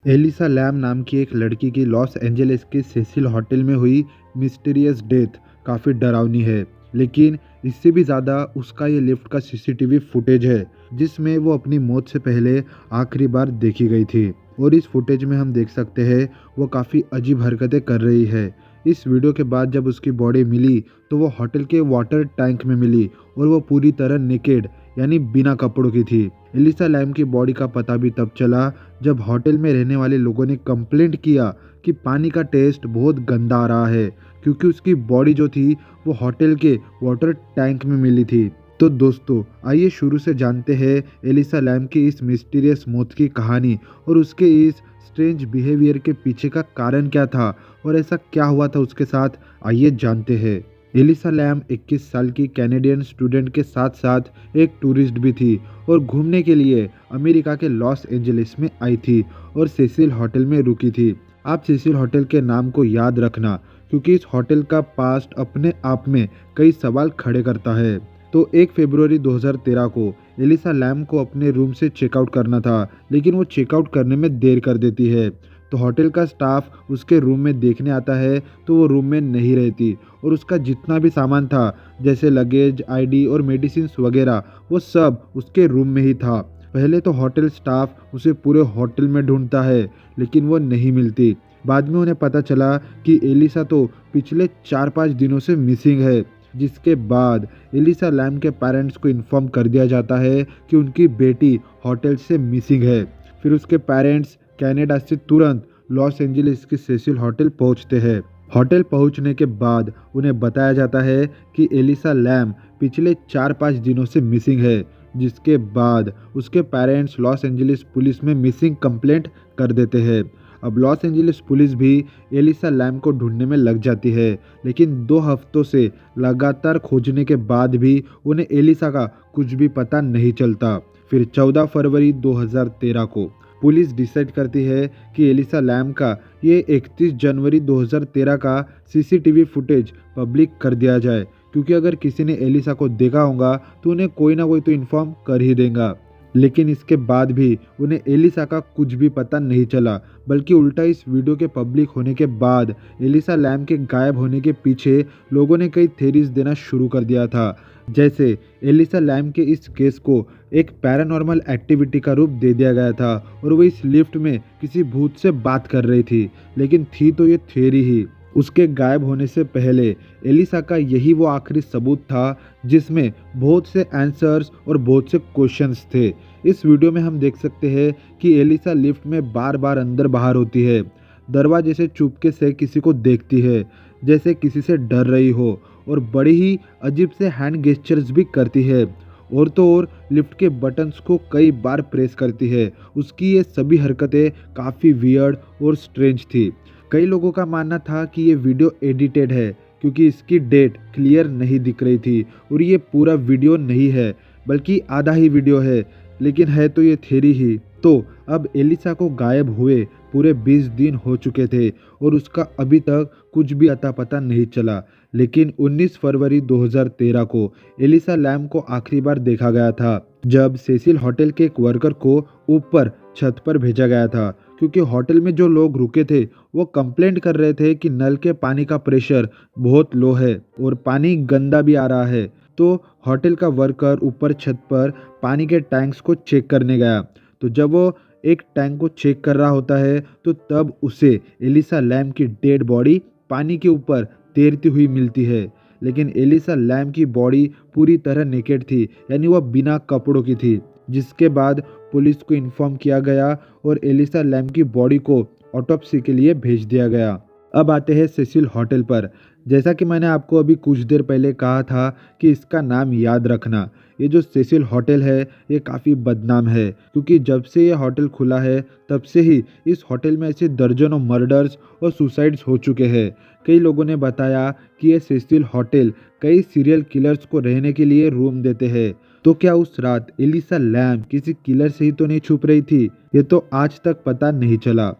Elisa lamb नाम की एक लड़की की लॉस एंजलिस के सेसिल होटल में हुई मिस्टीरियस डेथ काफ़ी डरावनी है। लेकिन इससे भी ज़्यादा उसका ये लिफ्ट का सीसीटीवी फुटेज है जिसमें वो अपनी मौत से पहले आखिरी बार देखी गई थी। और इस फुटेज में हम देख सकते हैं वो काफ़ी अजीब हरकतें कर रही है। इस वीडियो के बाद जब उसकी बॉडी मिली तो वो होटल के वाटर टैंक में मिली और वो पूरी तरह नेकेड यानी बिना कपड़ों की थी। एलिसा लैम की बॉडी का पता भी तब चला जब होटल में रहने वाले लोगों ने कंप्लेंट किया कि पानी का टेस्ट बहुत गंदा आ रहा है, क्योंकि उसकी बॉडी जो थी वो होटल के वाटर टैंक में मिली थी। तो दोस्तों, आइए शुरू से जानते हैं एलिसा लैम की इस मिस्टीरियस मौत की कहानी और उसके इस स्ट्रेंज बिहेवियर के पीछे का कारण क्या था और ऐसा क्या हुआ था उसके साथ, आइए जानते हैं। एलिसा लैम 21 साल की कैनेडियन स्टूडेंट के साथ साथ एक टूरिस्ट भी थी और घूमने के लिए अमेरिका के लॉस एंजलिस में आई थी और सेसिल होटल में रुकी थी। आप सेसिल होटल के नाम को याद रखना, क्योंकि इस होटल का पास्ट अपने आप में कई सवाल खड़े करता है। तो 1 फरवरी 2013 को एलिसा लैम को अपने रूम से चेकआउट करना था, लेकिन वो चेकआउट करने में देर कर देती है। तो होटल का स्टाफ उसके रूम में देखने आता है तो वो रूम में नहीं रहती और उसका जितना भी सामान था जैसे लगेज, आईडी और मेडिसिन वगैरह, वो सब उसके रूम में ही था। पहले तो होटल स्टाफ उसे पूरे होटल में ढूंढता है लेकिन वो नहीं मिलती। बाद में उन्हें पता चला कि एलिसा तो पिछले 4-5 दिनों से मिसिंग है, जिसके बाद एलिसा लैम के पेरेंट्स को इन्फॉर्म कर दिया जाता है कि उनकी बेटी होटल से मिसिंग है। फिर उसके पेरेंट्स कनाडा से तुरंत लॉस एंजलिस के सेसिल होटल पहुंचते हैं। होटल पहुंचने के बाद उन्हें बताया जाता है कि एलिसा लैम पिछले 4-5 दिनों से मिसिंग है, जिसके बाद उसके पेरेंट्स लॉस एंजलिस पुलिस में मिसिंग कंप्लेंट कर देते हैं। अब लॉस एंजलिस पुलिस भी एलिसा लैम को ढूंढने में लग जाती है, लेकिन 2 हफ्तों से लगातार खोजने के बाद भी उन्हें एलिसा का कुछ भी पता नहीं चलता। फिर 14 फरवरी 2013 को पुलिस डिसाइड करती है कि एलिसा लैम का ये 31 जनवरी 2013 का सीसीटीवी फुटेज पब्लिक कर दिया जाए, क्योंकि अगर किसी ने एलिसा को देखा होगा तो उन्हें कोई ना कोई तो इन्फॉर्म कर ही देगा। लेकिन इसके बाद भी उन्हें एलिसा का कुछ भी पता नहीं चला, बल्कि उल्टा इस वीडियो के पब्लिक होने के बाद एलिसा लैम के गायब होने के पीछे लोगों ने कई थ्योरीज देना शुरू कर दिया था। जैसे एलिसा लैम के इस केस को एक पैरानॉर्मल एक्टिविटी का रूप दे दिया गया था और वो इस लिफ्ट में किसी भूत से बात कर रही थी, लेकिन थी तो ये थ्योरी ही। उसके गायब होने से पहले एलिसा का यही वो आखिरी सबूत था जिसमें बहुत से आंसर्स और बहुत से क्वेश्चंस थे। इस वीडियो में हम देख सकते हैं कि एलिसा लिफ्ट में बार बार अंदर बाहर होती है, दरवाजे से चुपके से किसी को देखती है जैसे किसी से डर रही हो, और बड़ी ही अजीब से हैंड गेस्चर्स भी करती है। और तो और लिफ्ट के बटन्स को कई बार प्रेस करती है। उसकी ये सभी हरकतें काफ़ी वियर्ड और स्ट्रेंज थी। कई लोगों का मानना था कि ये वीडियो एडिटेड है, क्योंकि इसकी डेट क्लियर नहीं दिख रही थी और ये पूरा वीडियो नहीं है बल्कि आधा ही वीडियो है, लेकिन है तो ये थ्योरी ही। तो अब एलिसा को गायब हुए पूरे 20 दिन हो चुके थे और उसका अभी तक कुछ भी अता पता नहीं चला। लेकिन 19 फरवरी 2013 को एलिसा लैम को आखिरी बार देखा गया था, जब सेसिल होटल के एक वर्कर को ऊपर छत पर भेजा गया था, क्योंकि होटल में जो लोग रुके थे वो कंप्लेंट कर रहे थे कि नल के पानी का प्रेशर बहुत लो है और पानी गंदा भी आ रहा है। तो होटल का वर्कर ऊपर छत पर पानी के टैंक्स को चेक करने गया। तो जब वो एक टैंक को चेक कर रहा होता है तो तब उसे एलिसा लैम की डेड बॉडी पानी के ऊपर तैरती हुई मिलती है। लेकिन एलिसा लैम की बॉडी पूरी तरह नेकेड थी, यानी वह बिना कपड़ों की थी, जिसके बाद पुलिस को इन्फॉर्म किया गया और एलिसा लैम की बॉडी को ऑटोप्सी के लिए भेज दिया गया। अब आते हैं सेसिल होटल पर। जैसा कि मैंने आपको अभी कुछ देर पहले कहा था कि इसका नाम याद रखना। ये जो सेसिल होटल है ये काफ़ी बदनाम है, क्योंकि जब से ये होटल खुला है तब से ही इस होटल में ऐसे दर्जनों मर्डर्स और सुसाइड्स हो चुके हैं। कई लोगों ने बताया कि ये सेसिल होटल कई सीरियल किलर्स को रहने के लिए रूम देते हैं। तो क्या उस रात एलिसा लैम किसी किलर से ही तो नहीं छुप रही थी? ये तो आज तक पता नहीं चला।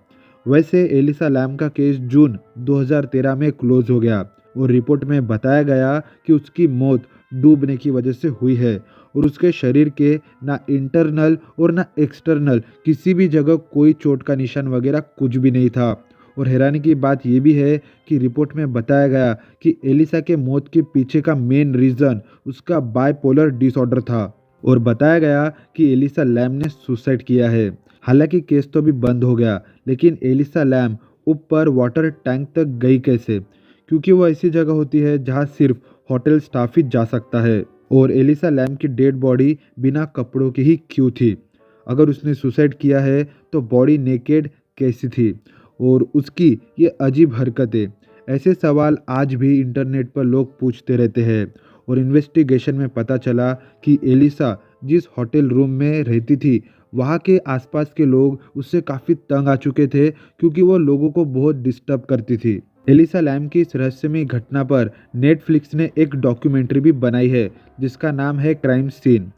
वैसे एलिसा लैम का केस जून 2013 में क्लोज हो गया और रिपोर्ट में बताया गया कि उसकी मौत डूबने की वजह से हुई है और उसके शरीर के ना इंटरनल और ना एक्सटर्नल किसी भी जगह कोई चोट का निशान वगैरह कुछ भी नहीं था। और हैरानी की बात यह भी है कि रिपोर्ट में बताया गया कि एलिसा के मौत के पीछे का मेन रीज़न उसका बाइपोलर डिसऑर्डर था और बताया गया कि एलिसा लैम ने सुसाइड किया है। हालांकि केस तो अभी बंद हो गया, लेकिन एलिसा लैम ऊपर वाटर टैंक तक गई कैसे? क्योंकि वो ऐसी जगह होती है जहाँ सिर्फ होटल स्टाफ ही जा सकता है। और एलिसा लैम की डेड बॉडी बिना कपड़ों की ही क्यों थी? अगर उसने सुसाइड किया है तो बॉडी नेकेड कैसी थी? और उसकी ये अजीब हरकतें, ऐसे सवाल आज भी इंटरनेट पर लोग पूछते रहते हैं। और इन्वेस्टिगेशन में पता चला कि एलिसा जिस होटल रूम में रहती थी वहाँ के आसपास के लोग उससे काफ़ी तंग आ चुके थे, क्योंकि वो लोगों को बहुत डिस्टर्ब करती थी। एलिसा लैम की इस रहस्यमयी घटना पर नेटफ्लिक्स ने एक डॉक्यूमेंट्री भी बनाई है जिसका नाम है क्राइम सीन,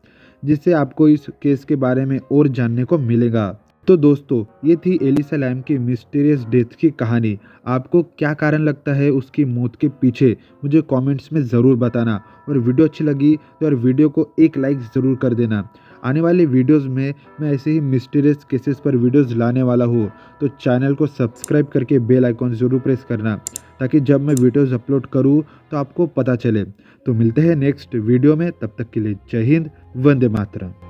जिससे आपको इस केस के बारे में और जानने को मिलेगा। तो दोस्तों, ये थी एलिसा लैम की मिस्टीरियस डेथ की कहानी। आपको क्या कारण लगता है उसकी मौत के पीछे, मुझे कमेंट्स में ज़रूर बताना। और वीडियो अच्छी लगी तो यार वीडियो को एक लाइक ज़रूर कर देना। आने वाले वीडियोस में मैं ऐसे ही मिस्टीरियस केसेस पर वीडियोस लाने वाला हूँ, तो चैनल को सब्सक्राइब करके बेल आइकॉन ज़रूर प्रेस करना, ताकि जब मैं वीडियोस अपलोड करूँ तो आपको पता चले। तो मिलते हैं नेक्स्ट वीडियो में, तब तक के लिए जय हिंद, वंदे मातरम।